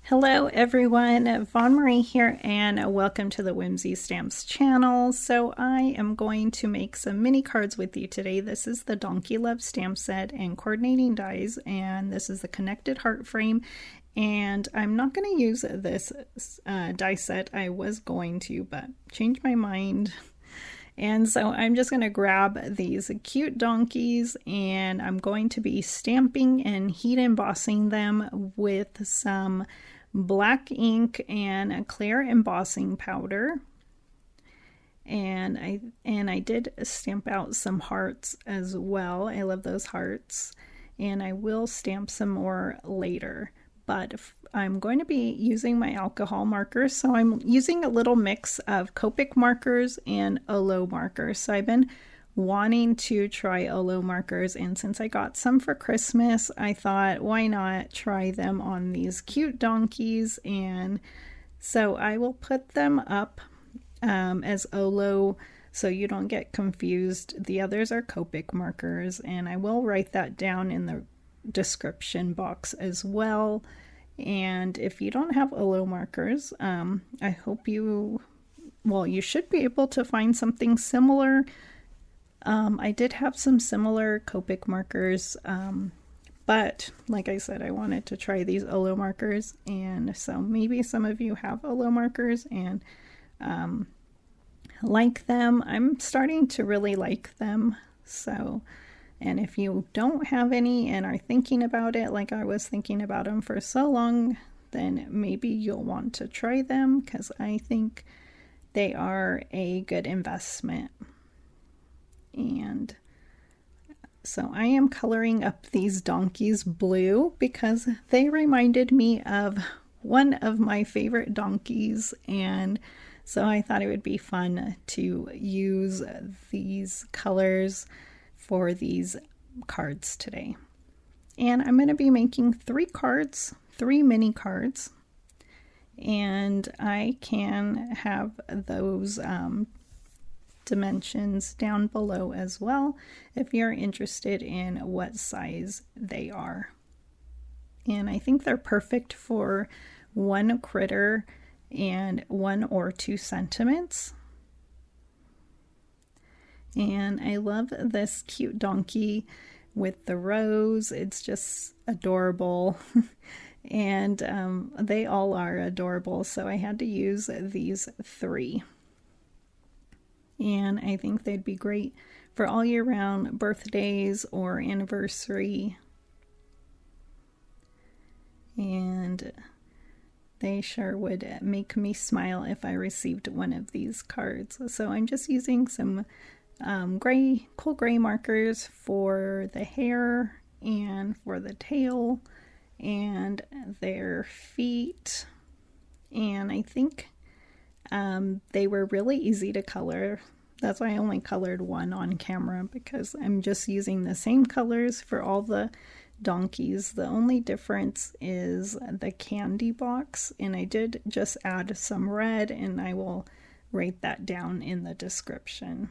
Hello everyone, Von Marie here and welcome to the Whimsy Stamps channel. So I am going to make some mini cards with you today. This is the Donkey Love stamp set and coordinating dies, and this is the connected heart frame. And I'm not going to use this die set. I was going to, but changed my mind. And so I'm just going to grab these cute donkeys and I'm going to be stamping and heat embossing them with some black ink and a clear embossing powder. And I did stamp out some hearts as well. I love those hearts. And I will stamp some more later. But I'm going to be using my alcohol markers. So I'm using a little mix of Copic markers and OLO markers. So I've been wanting to try OLO markers, and since I got some for Christmas, I thought, why not try them on these cute donkeys? And so I will put them up as OLO so you don't get confused. The others are Copic markers, and I will write that down in the description box as well. And if you don't have OLO markers, I hope you should be able to find something similar. I did have some similar Copic markers, but like I said, I wanted to try these OLO markers, and so maybe some of you have OLO markers and like them. I'm starting to really like them. So, and if you don't have any and are thinking about it, like I was thinking about them for so long, then maybe you'll want to try them, because I think they are a good investment. And so I am coloring up these donkeys blue because they reminded me of one of my favorite donkeys, and so I thought it would be fun to use these colors for these cards today. And I'm going to be making 3 cards, 3 mini cards, and I can have those dimensions down below as well if you're interested in what size they are. And I think they're perfect for 1 critter and 1 or 2 sentiments. And I love this cute donkey with the rose. It's just adorable. And they all are adorable, so I had to use these 3. And I think they'd be great for all year round birthdays or anniversary. And they sure would make me smile if I received one of these cards. So I'm just using some cool gray markers for the hair and for the tail and their feet. And I think they were really easy to color. That's why I only colored 1 on camera, because I'm just using the same colors for all the donkeys. The only difference is the candy box, and I did just add some red, and I will write that down in the description.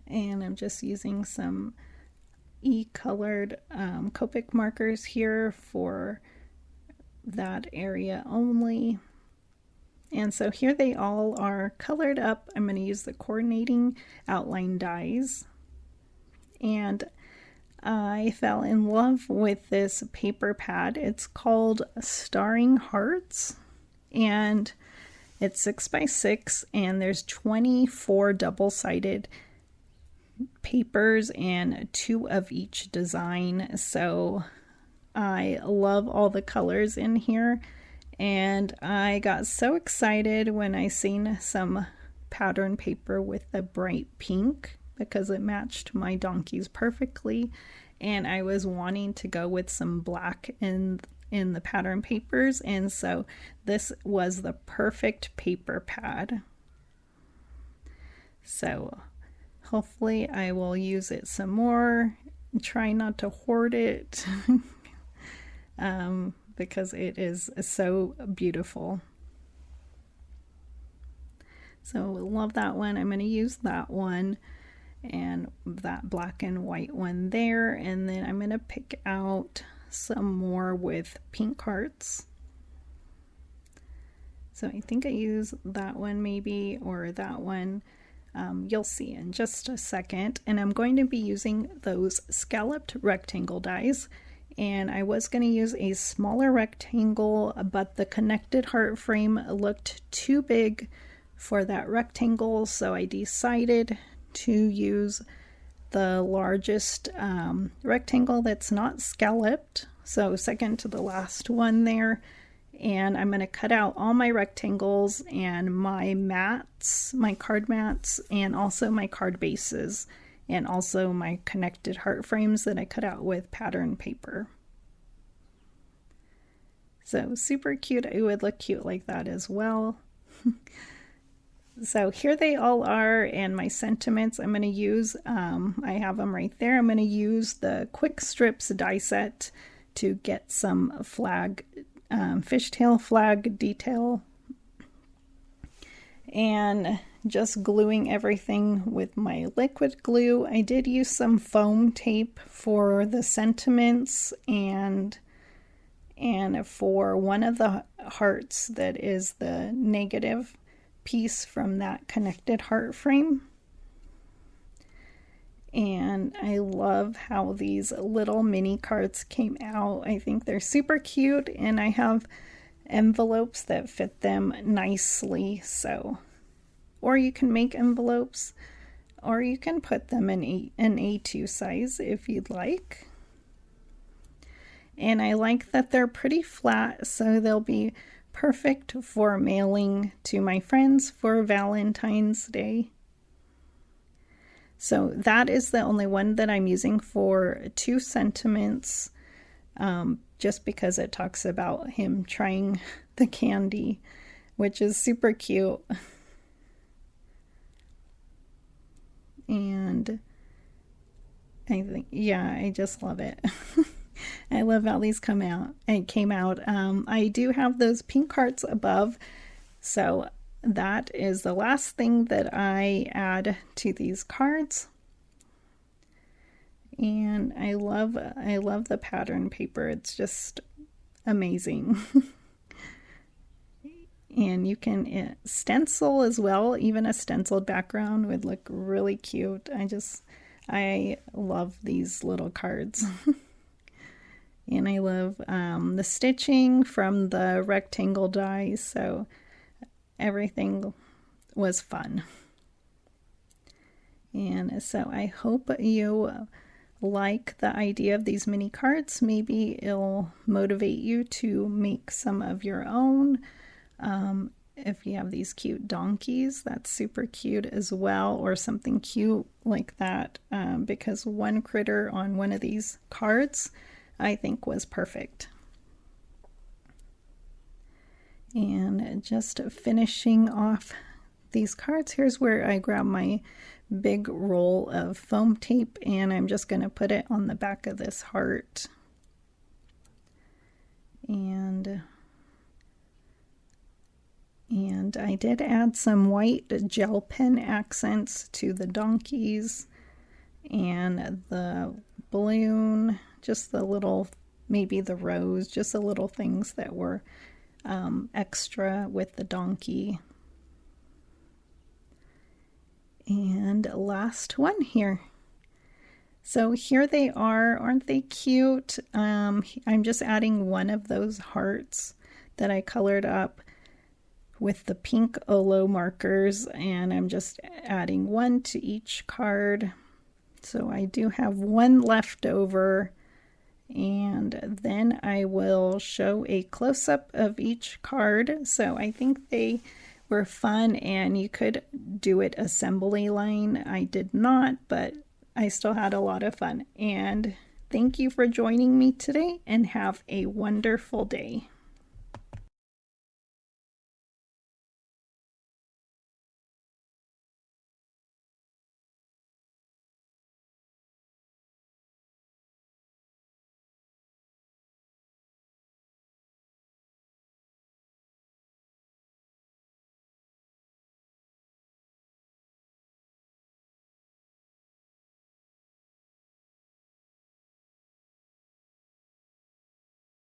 And I'm just using some e-colored Copic markers here for that area only. And so here they all are colored up. I'm going to use the coordinating outline dies. And I fell in love with this paper pad. It's called Starring Hearts, and it's 6 by 6, and there's 24 double-sided papers and 2 of each design. So I love all the colors in here, and I got so excited when I seen some pattern paper with the bright pink, because it matched my donkeys perfectly, and I was wanting to go with some black in the pattern papers, and so this was the perfect paper pad. So hopefully I will use it some more. Try not to hoard it because it is so beautiful. So love that one. I'm going to use that one and that black and white one there, and then I'm going to pick out some more with pink hearts. So I think I use that one maybe, or that one. You'll see in just a second. And I'm going to be using those scalloped rectangle dies. And I was going to use a smaller rectangle, but the connected heart frame looked too big for that rectangle, so I decided to use the largest rectangle that's not scalloped, so second to the last one there. And I'm going to cut out all my rectangles and my mats, my card mats, and also my card bases, and also my connected heart frames that I cut out with pattern paper. So super cute. It would look cute like that as well. So here they all are, and my sentiments I'm going to use, I have them right there. I'm going to use the Quick Strips die set to get some flag, fishtail flag detail, and just gluing everything with my liquid glue. I did use some foam tape for the sentiments and for one of the hearts that is the negative piece from that connected heart frame. And I love how these little mini cards came out. I think they're super cute, and I have envelopes that fit them nicely. So, or you can make envelopes, or you can put them in an A2 size if you'd like. And I like that they're pretty flat, so they'll be perfect for mailing to my friends for Valentine's Day. So that is the only one that I'm using for 2 sentiments, just because it talks about him trying the candy, which is super cute. And I think, yeah, I just love it. I love how these came out. I do have those pink hearts above, so that is the last thing that I add to these cards. And I love the pattern paper. It's just amazing. And you can stencil as well. Even a stenciled background would look really cute. I love these little cards. And I love the stitching from the rectangle dies, so everything was fun. And so I hope you like the idea of these mini cards. Maybe it'll motivate you to make some of your own. If you have these cute donkeys, that's super cute as well, or something cute like that, because one critter on one of these cards I think was perfect. And just finishing off these cards, here's where I grab my big roll of foam tape, and I'm just going to put it on the back of this heart. And I did add some white gel pen accents to the donkeys and the balloon, just the little, maybe the rose, just the little things that were extra with the donkey. And last one here. So here they are. Aren't they cute? I'm just adding one of those hearts that I colored up with the pink OLO markers, and I'm just adding one to each card. So I do have one left over, and then I will show a close-up of each card. So I think they were fun, and you could do it assembly line. I did not, but I still had a lot of fun. And thank you for joining me today, and have a wonderful day.